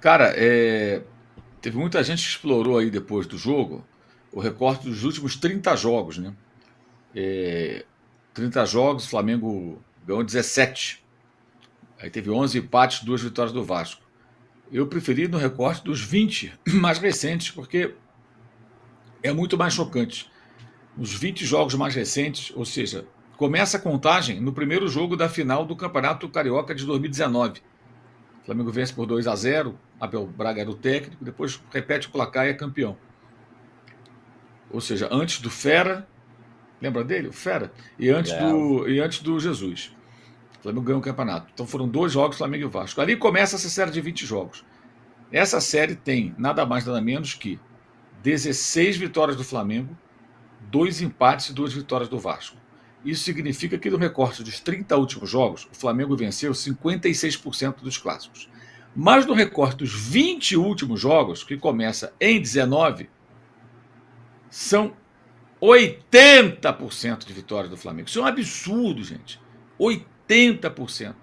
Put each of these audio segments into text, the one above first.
Cara, teve muita gente que explorou aí depois do jogo o recorte dos últimos 30 jogos, né? 30 jogos, o Flamengo ganhou 17. Aí teve 11 empates, 2 vitórias do Vasco. Eu preferi no recorte dos 20 mais recentes, porque é muito mais chocante. Os 20 jogos mais recentes, ou seja, começa a contagem no primeiro jogo da final do Campeonato Carioca de 2019. O Flamengo vence por 2-0, Abel Braga era o técnico, depois repete o placar e é campeão. Ou seja, antes do Fera, lembra dele? O Fera? Lembro. E antes do Jesus. O Flamengo ganhou o campeonato. Então foram 2 jogos, Flamengo e Vasco. Ali começa essa série de 20 jogos. Essa série tem nada mais, nada menos que 16 vitórias do Flamengo, 2 empates e 2 vitórias do Vasco. Isso significa que no recorte dos 30 últimos jogos, o Flamengo venceu 56% dos clássicos. Mas no recorte dos 20 últimos jogos, que começa em 19, são 80% de vitórias do Flamengo. Isso é um absurdo, gente. 80%.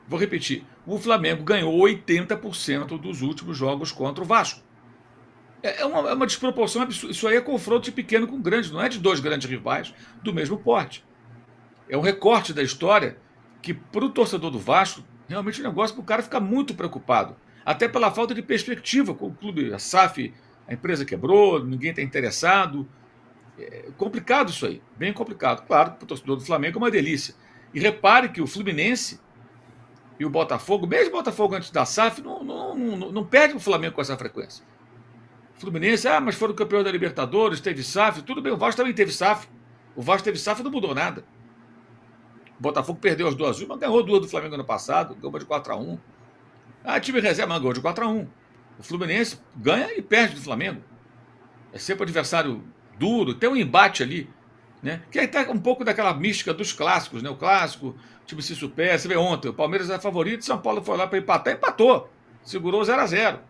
Vou repetir. O Flamengo ganhou 80% dos últimos jogos contra o Vasco. É uma desproporção absurda. Isso aí é confronto de pequeno com grande, não é de dois grandes rivais do mesmo porte. É um recorte da história que, para o torcedor do Vasco, realmente é um negócio para o cara ficar muito preocupado. Até pela falta de perspectiva com o clube, a SAF, a empresa quebrou, ninguém está interessado. É complicado isso aí, bem complicado. Claro, para o torcedor do Flamengo é uma delícia. E repare que o Fluminense e o Botafogo, mesmo o Botafogo antes da SAF, não perde o Flamengo com essa frequência. O Fluminense, mas foram campeões da Libertadores, teve SAF, tudo bem, o Vasco também teve SAF. O Vasco teve SAF e não mudou nada. O Botafogo perdeu as duas últimas, ganhou duas do Flamengo ano passado, ganhou de 4-1. Time reserva, mas ganhou de 4-1. O Fluminense ganha e perde do Flamengo. É sempre um adversário duro, tem um embate ali, né? Que aí tá um pouco daquela mística dos clássicos, né? O clássico, o time se supera. Você vê ontem, o Palmeiras é favorito, São Paulo foi lá para empatar, empatou. Segurou 0-0,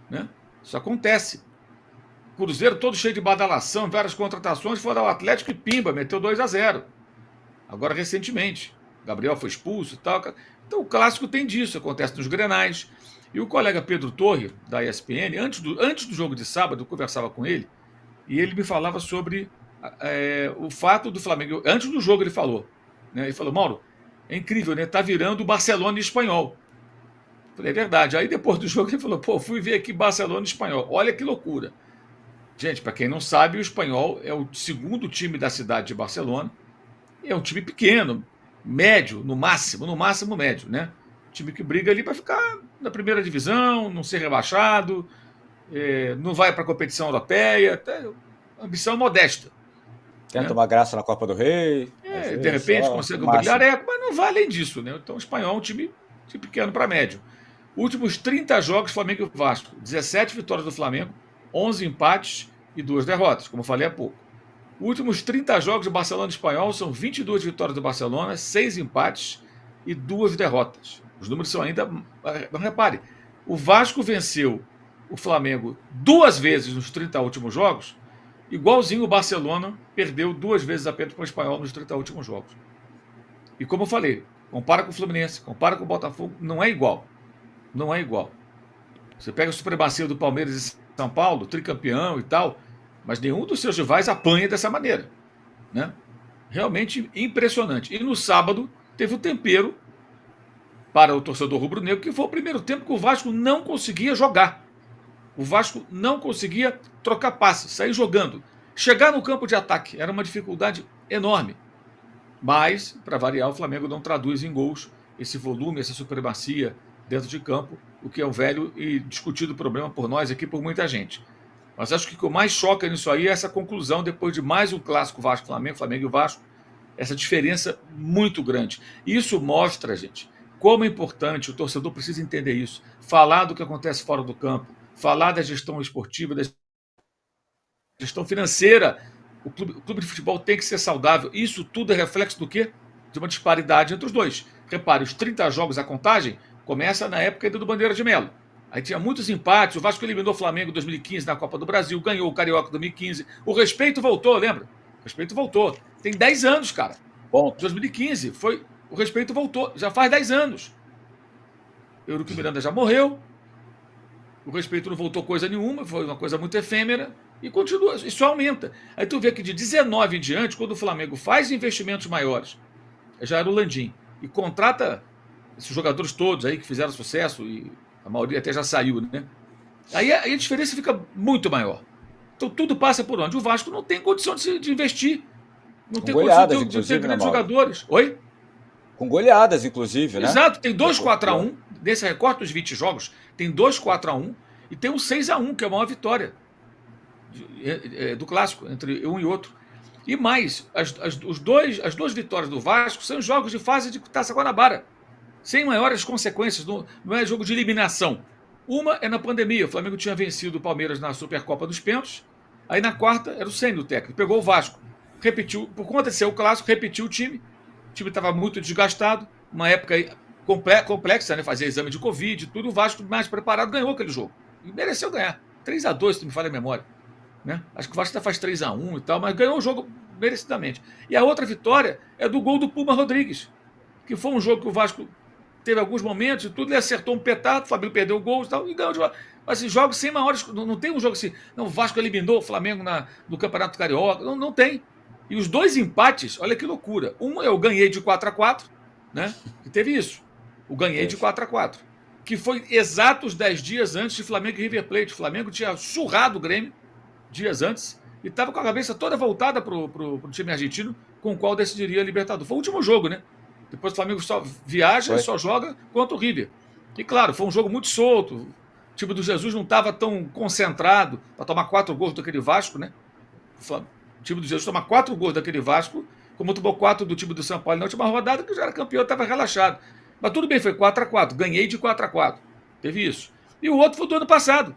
né? Isso acontece. Cruzeiro todo cheio de badalação, várias contratações, foi ao Atlético e pimba, meteu 2-0. Agora recentemente, Gabriel foi expulso e tal. Então o clássico tem disso, acontece nos Grenais. E o colega Pedro Torre, da ESPN, antes do jogo de sábado, eu conversava com ele, e ele me falava sobre o fato do Flamengo. Antes do jogo ele falou, né? Ele falou, Mauro, é incrível, né? Tá virando o Barcelona e espanhol. Eu falei, é verdade. Aí depois do jogo ele falou, pô, fui ver aqui Barcelona e espanhol. Olha que loucura. Gente, para quem não sabe, o espanhol é o segundo time da cidade de Barcelona. E é um time pequeno, médio, no máximo médio, né? Time que briga ali para ficar na primeira divisão, não ser rebaixado, não vai para a competição europeia, até ambição modesta. Tenta Né? uma graça na Copa do Rei, às De vezes, repente só o consegue um brilhar, máximo. mas não vai além disso. Né? Então o espanhol é um time de pequeno para médio. Últimos 30 jogos, Flamengo e Vasco. 17 vitórias do Flamengo, 11 empates e 2 derrotas, como eu falei há pouco. Últimos 30 jogos do Barcelona espanhol são 22 vitórias do Barcelona, 6 empates e 2 derrotas. Os números são ainda. Não repare, o Vasco venceu o Flamengo 2 vezes nos 30 últimos jogos, igualzinho o Barcelona perdeu 2 vezes apenas para o espanhol nos 30 últimos jogos. E como eu falei, compara com o Fluminense, compara com o Botafogo, não é igual. Não é igual. Você pega a supremacia do Palmeiras e São Paulo, tricampeão e tal, mas nenhum dos seus rivais apanha dessa maneira. Né? Realmente impressionante. E no sábado teve o tempero para o torcedor rubro-negro, que foi o primeiro tempo que o Vasco não conseguia jogar. O Vasco não conseguia trocar passes, sair jogando. Chegar no campo de ataque era uma dificuldade enorme. Mas, para variar, o Flamengo não traduz em gols esse volume, essa supremacia dentro de campo, o que é um velho e discutido problema por nós aqui, por muita gente. Mas acho que o que mais choca nisso aí é essa conclusão, depois de mais um clássico Vasco-Flamengo, Flamengo e Vasco, essa diferença muito grande. Isso mostra, gente, como é importante, o torcedor precisa entender isso, falar do que acontece fora do campo, falar da gestão esportiva, da gestão financeira. O clube de futebol tem que ser saudável. Isso tudo é reflexo do quê? De uma disparidade entre os dois. Repare, os 30 jogos, a contagem começa na época ainda do Bandeira de Melo. Aí tinha muitos empates. O Vasco eliminou o Flamengo em 2015 na Copa do Brasil, ganhou o Carioca em 2015. O respeito voltou, lembra? O respeito voltou. Tem 10 anos, cara. Ponto. 2015 foi. O respeito voltou. Já faz 10 anos. Eurico Miranda já morreu. O respeito não voltou coisa nenhuma, foi uma coisa muito efêmera e continua, isso aumenta. Aí tu vê que de 19 em diante, quando o Flamengo faz investimentos maiores, já era o Landim, e contrata esses jogadores todos aí que fizeram sucesso, e a maioria até já saiu, né? Aí a diferença fica muito maior. Então tudo passa por onde? O Vasco não tem condição de investir, não Com tem condição goleadas, de ter inclusive, né, grandes Mauro? jogadores. Oi? Com goleadas, inclusive, né? Exato, tem dois Já confiou. 4-1, nesse recorte dos 20 jogos, tem 2 4-1 e tem um 6-1, que é a maior vitória do clássico, entre um e outro. E mais, as duas vitórias do Vasco são jogos de fase de Taça Guanabara, sem maiores consequências, não é jogo de eliminação. Uma é na pandemia, o Flamengo tinha vencido o Palmeiras na Supercopa dos Pênaltis, aí na quarta era o Ceni, o técnico, pegou o Vasco, repetiu, por conta de ser o clássico, repetiu o time estava muito desgastado, uma época complexa, né? Fazia exame de Covid e tudo, o Vasco mais preparado ganhou aquele jogo. E mereceu ganhar. 3-2, se tu me falha a memória. Né? Acho que o Vasco até faz 3-1 e tal, mas ganhou o jogo merecidamente. E a outra vitória é do gol do Puma Rodrigues, que foi um jogo que o Vasco teve alguns momentos e tudo, ele acertou um petardo, o Flamengo perdeu o gol e tal, e ganhou de volta. Mas esses jogos sem maiores. Não tem um jogo assim. Não, o Vasco eliminou o Flamengo no Campeonato Carioca. Não tem. E os dois empates, olha que loucura. Um eu ganhei de 4-4, né? E teve isso. O ganhei de 4-4. Que foi exatos 10 dias antes de Flamengo e River Plate. O Flamengo tinha surrado o Grêmio dias antes e estava com a cabeça toda voltada para o time argentino, com o qual decidiria a Libertadores. Foi o último jogo, né? Depois o Flamengo só viaja e só joga contra o River. E claro, foi um jogo muito solto. O time do Jesus não estava tão concentrado para tomar 4 gols daquele Vasco, né? O time do Jesus tomar 4 gols daquele Vasco, como tomou 4 do time do São Paulo na última rodada, que já era campeão, estava relaxado. Mas tudo bem, foi 4-4. Ganhei de 4-4. Teve isso. E o outro foi do ano passado,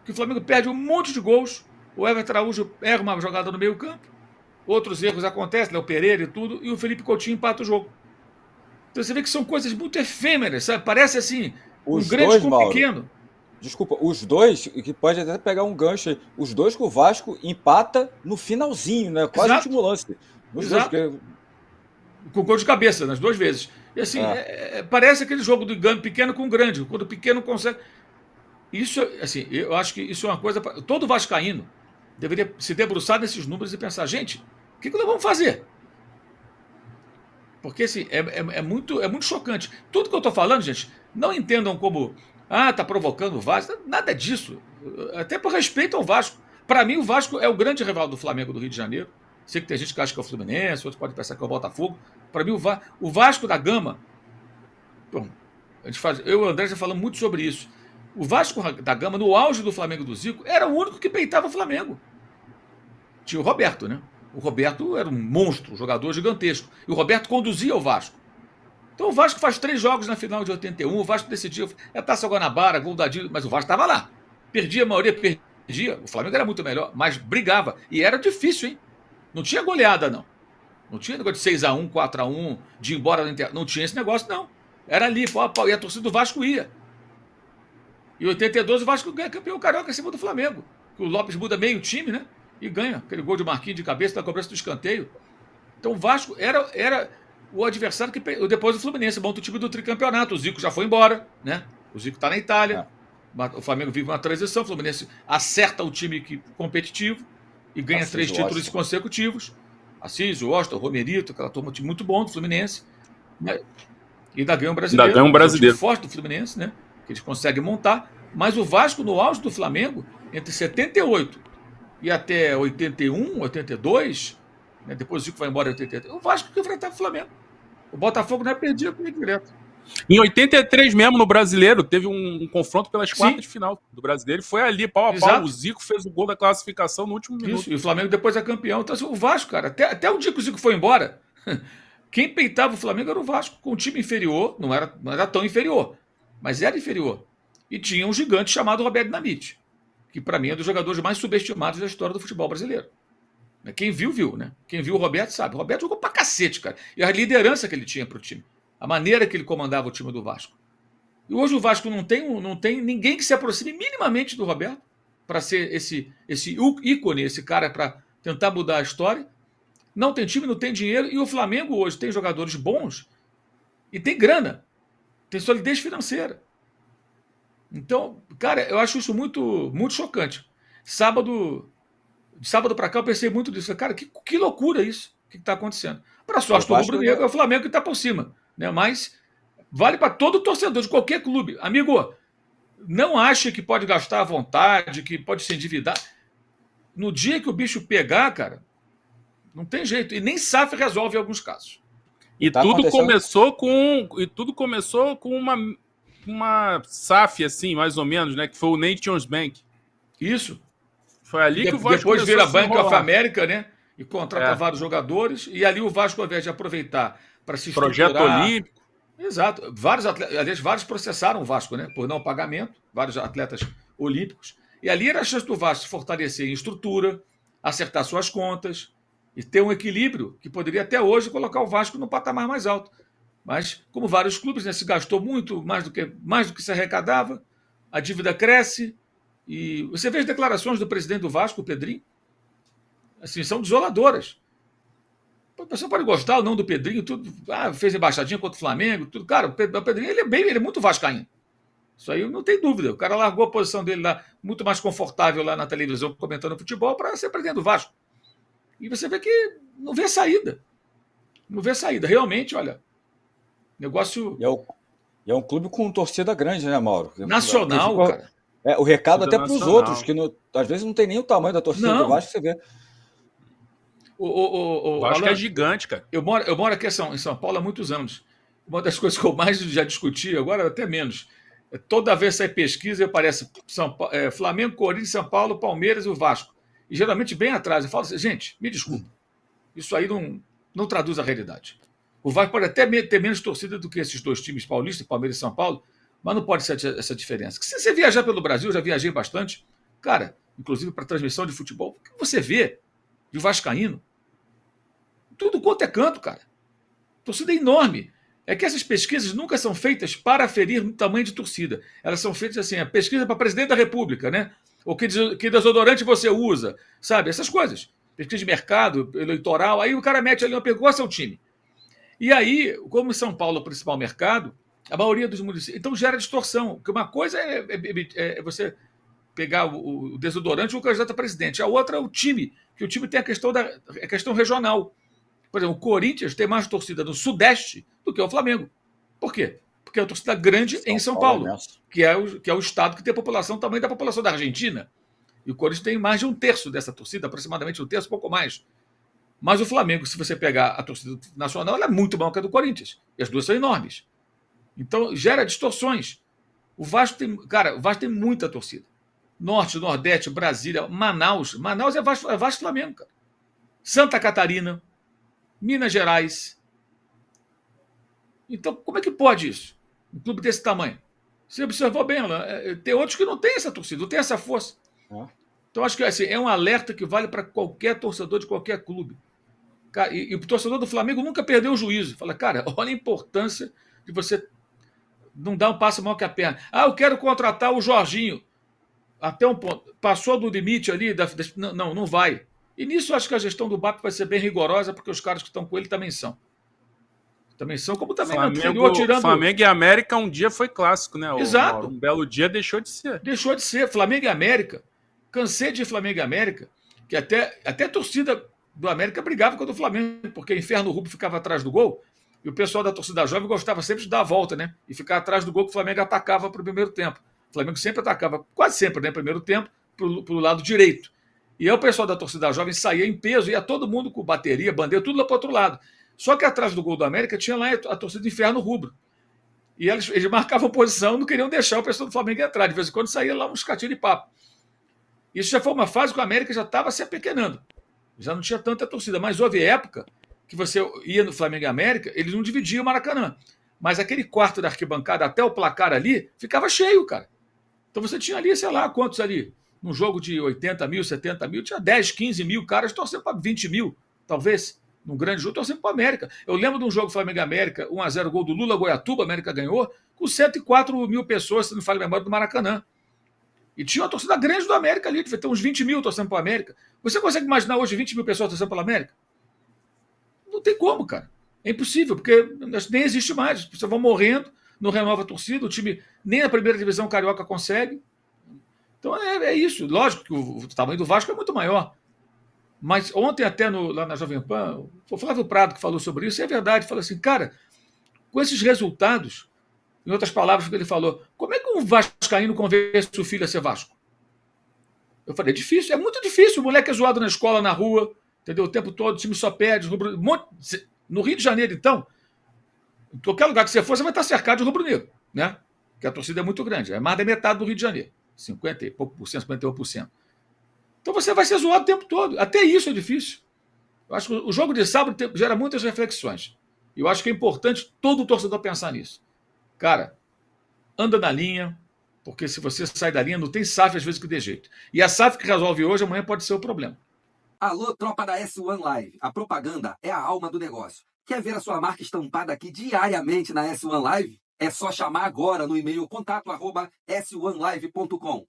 que o Flamengo perde um monte de gols. O Everton Araújo erra uma jogada no meio campo. Outros erros acontecem, Léo Pereira e tudo. E o Felipe Coutinho empata o jogo. Então você vê que são coisas muito efêmeras, sabe? Parece assim, um grande com um pequeno. Desculpa, os dois, que pode até pegar um gancho aí, os dois que o Vasco empata no finalzinho, né? Quase o último lance. Exato. Com gol de cabeça, nas 2 vezes. E assim, parece aquele jogo do engano pequeno com grande, quando o pequeno consegue. Isso, assim, eu acho que isso é uma coisa. Todo vascaíno deveria se debruçar nesses números e pensar, gente, o que nós vamos fazer? Porque assim, é muito chocante. Tudo que eu estou falando, gente, não entendam como tá provocando o Vasco. Nada disso. Até por respeito ao Vasco. Para mim, o Vasco é o grande rival do Flamengo do Rio de Janeiro. Sei que tem gente que acha que é o Fluminense, outros podem pensar que é o Botafogo. Para mim, o Vasco da Gama. Bom, eu e o André já falamos muito sobre isso. O Vasco da Gama, no auge do Flamengo do Zico, era o único que peitava o Flamengo. Tinha o Roberto, né? O Roberto era um monstro, um jogador gigantesco. E o Roberto conduzia o Vasco. Então o Vasco faz 3 jogos na final de 81, o Vasco decidiu, Taça Guanabara, gol da Dino, mas o Vasco estava lá. Perdia, a maioria perdia. O Flamengo era muito melhor, mas brigava. E era difícil, hein? Não tinha goleada, não. Não tinha negócio de 6-1, 4-1, de ir embora no interno. Não tinha esse negócio, não. Era ali, pau a pau. E a torcida do Vasco ia. Em 82, o Vasco ganha campeão carioca em cima do Flamengo. O Lopes muda meio time, né? E ganha aquele gol de Marquinhos de cabeça na cobrança do escanteio. Então o Vasco era o adversário que depois do Fluminense monta o time do tricampeonato. O Zico já foi embora, né? O Zico está na Itália. O Flamengo vive uma transição. O Fluminense acerta o time competitivo e ganha 3 títulos consecutivos. Assis, o Washington, o Romerito, aquela turma, um time muito bom do Fluminense. Né? E ainda ganha um brasileiro. Ainda ganha um brasileiro. Um time forte do Fluminense, né? Que eles conseguem montar. Mas o Vasco, no auge do Flamengo, entre 78 e até 81, 82, né? Depois o Zico vai embora em 83, o Vasco que enfrentava o Flamengo. O Botafogo não é perdido direto. Em 83 mesmo, no Brasileiro, teve um confronto pelas quartas de final do Brasileiro. Foi ali, pau a pau. O Zico fez o gol da classificação no último minuto. Isso, e o Flamengo depois é campeão. Então, assim, o Vasco, cara, até o dia que o Zico foi embora, quem peitava o Flamengo era o Vasco, com um time inferior, não era tão inferior, mas era inferior. E tinha um gigante chamado Roberto Dinamite, que para mim é um dos jogadores mais subestimados da história do futebol brasileiro. Quem viu, viu, né? Quem viu o Roberto sabe. O Roberto jogou pra cacete, cara. E a liderança que ele tinha pro time. A maneira que ele comandava o time do Vasco. E hoje o Vasco não tem ninguém que se aproxime minimamente do Roberto para ser esse ícone, esse cara para tentar mudar a história. Não tem time, não tem dinheiro. E o Flamengo hoje tem jogadores bons e tem grana. Tem solidez financeira. Então, cara, eu acho isso muito, muito chocante. De sábado para cá, eu pensei muito disso. Cara, que loucura isso. O que está acontecendo? Para O sorte do Vasco rubro-negro, é ainda. o Flamengo que está por cima. Né? Mas vale para todo torcedor de qualquer clube. Amigo, não ache que pode gastar à vontade, que pode se endividar. No dia que o bicho pegar, cara, não tem jeito. E nem SAF resolve em alguns casos. E Tá tudo acontecendo. começou com uma SAF, assim, mais ou menos, né? Que foi o Nations Bank. Isso. Foi ali que o Vasco Depois começou vira a se Bank of enrolar. America, né? E contrata É. vários jogadores. E ali o Vasco, ao invés de aproveitar para se Projeto estruturar. Olímpico. Exato. Vários atletas, aliás, vários processaram o Vasco, né? Por não pagamento, vários atletas olímpicos. E ali era a chance do Vasco se fortalecer em estrutura, acertar suas contas e ter um equilíbrio que poderia até hoje colocar o Vasco no patamar mais alto. Mas, como vários clubes, né, se gastou muito, mais do que se arrecadava, a dívida cresce. E você vê as declarações do presidente do Vasco, o Pedrinho, assim, são desoladoras. A pessoa pode gostar ou não do Pedrinho, tudo, fez embaixadinha contra o Flamengo, tudo. Cara, o Pedrinho ele é muito vascaíno. Isso aí não tem dúvida. O cara largou a posição dele lá, muito mais confortável lá na televisão, comentando futebol, para ser presidente do Vasco. E você vê que não vê saída. Não vê saída. Realmente, olha, negócio E é um clube com torcida grande, né, Mauro? nacional, cara. O recado Torcida até para os nacional. outros, que às vezes não tem nem o tamanho da torcida do Vasco, você vê. O Vasco Alan, é gigante, cara. Eu moro aqui em São Paulo há muitos anos. Uma das coisas que eu mais já discuti, agora até menos, toda vez que sai pesquisa, aparece Flamengo, Corinthians, São Paulo, Palmeiras e o Vasco. E geralmente bem atrás. Eu falo assim, gente, me desculpa, isso aí não traduz a realidade. O Vasco pode até ter menos torcida do que esses dois times paulistas, Palmeiras e São Paulo, mas não pode ser essa diferença. Se você viajar pelo Brasil, eu já viajei bastante, cara, inclusive para transmissão de futebol, o que você vê de vascaíno? Tudo quanto é canto, cara. Torcida enorme. É que essas pesquisas nunca são feitas para aferir no tamanho de torcida. Elas são feitas assim, a pesquisa para presidente da República, né? Ou que desodorante você usa, sabe? Essas coisas. Pesquisa de mercado, eleitoral. Aí o cara mete ali uma pergunta, qual é o seu time? E aí, como em São Paulo é o principal mercado, a maioria dos municípios... Então gera distorção. Porque uma coisa é você pegar o desodorante ou o candidato a presidente. A outra é o time, que o time tem a questão regional. Por exemplo, o Corinthians tem mais torcida no Sudeste do que o Flamengo. Por quê? Porque é uma torcida grande em São Paulo, que é o estado que tem a população, o tamanho da população da Argentina. E o Corinthians tem mais de um terço dessa torcida, aproximadamente um terço, pouco mais. Mas o Flamengo, se você pegar a torcida nacional, ela é muito maior que a do Corinthians. E as duas são enormes. Então, gera distorções. O Vasco tem muita torcida. Norte, Nordeste, Brasília, Manaus. Manaus é Vasco Flamengo, cara. Santa Catarina, Minas Gerais. Então, como é que pode isso? Um clube desse tamanho. Você observou bem, Alan, tem outros que não têm essa torcida, não tem essa força. Então, acho que assim, é um alerta que vale para qualquer torcedor de qualquer clube. Cara, e o torcedor do Flamengo nunca perdeu o juízo. Fala, cara, olha a importância de você não dar um passo maior que a perna. Eu quero contratar o Jorginho. Até um ponto. Passou do limite ali, não vai. E nisso acho que a gestão do BAP vai ser bem rigorosa, porque os caras que estão com ele também são. Como também Flamengo e América um dia foi clássico, né? Exato. Um belo dia deixou de ser. Deixou de ser. Flamengo e América. Cansei de Flamengo e América, que até a torcida do América brigava contra o Flamengo, porque o Inferno Rubro ficava atrás do gol, e o pessoal da torcida jovem gostava sempre de dar a volta, né? E ficar atrás do gol que o Flamengo atacava para o primeiro tempo. O Flamengo sempre atacava, quase sempre, né? Primeiro tempo, para o lado direito. E aí o pessoal da torcida jovem saía em peso, ia todo mundo com bateria, bandeira, tudo lá para o outro lado. Só que atrás do gol do América tinha lá a torcida do Inferno Rubro. E eles marcavam posição, não queriam deixar o pessoal do Flamengo entrar. De vez em quando saía lá uns catinhos de papo. Isso já foi uma fase que o América já estava se apequenando. Já não tinha tanta torcida. Mas houve época que você ia no Flamengo e América, eles não dividiam o Maracanã. Mas aquele quarto da arquibancada até o placar ali, ficava cheio, cara. Então você tinha ali, sei lá, quantos ali? Num jogo de 80 mil, 70 mil, tinha 10, 15 mil caras torcendo para 20 mil, talvez. Num grande jogo, torcendo para o América. Eu lembro de um jogo Flamengo e América, 1-0 gol do Lula Goiatuba, a América ganhou, com 104 mil pessoas, se não falha a memória, do Maracanã. E tinha uma torcida grande do América ali, devia ter uns 20 mil torcendo para o América. Você consegue imaginar hoje 20 mil pessoas torcendo pela América? Não tem como, cara. É impossível, porque nem existe mais. As pessoas vão morrendo, não renova a torcida, o time nem a primeira divisão carioca consegue. Então é isso. Lógico que o tamanho do Vasco é muito maior. Mas ontem, até lá na Jovem Pan, foi o Flávio Prado que falou sobre isso, e é verdade. Falou assim, cara, com esses resultados, em outras palavras que ele falou, como é que um vascaíno convence o filho a ser Vasco? Eu falei, é difícil, é muito difícil. O moleque é zoado na escola, na rua, entendeu? O tempo todo, o time só perde. No Rio de Janeiro, então, em qualquer lugar que você for, você vai estar cercado de rubro-negro, né? Porque a torcida é muito grande. É mais da metade do Rio de Janeiro. 50 e pouco por cento, 51%. Então você vai ser zoado o tempo todo. Até isso é difícil. Eu acho que o jogo de sábado gera muitas reflexões. E eu acho que é importante todo torcedor pensar nisso. Cara, anda na linha, porque se você sai da linha, não tem SAF às vezes que dê jeito. E a SAF que resolve hoje, amanhã pode ser o problema. Alô, tropa da S1 Live. A propaganda é a alma do negócio. Quer ver a sua marca estampada aqui diariamente na S1 Live? É só chamar agora no e-mail contato@s1live.com.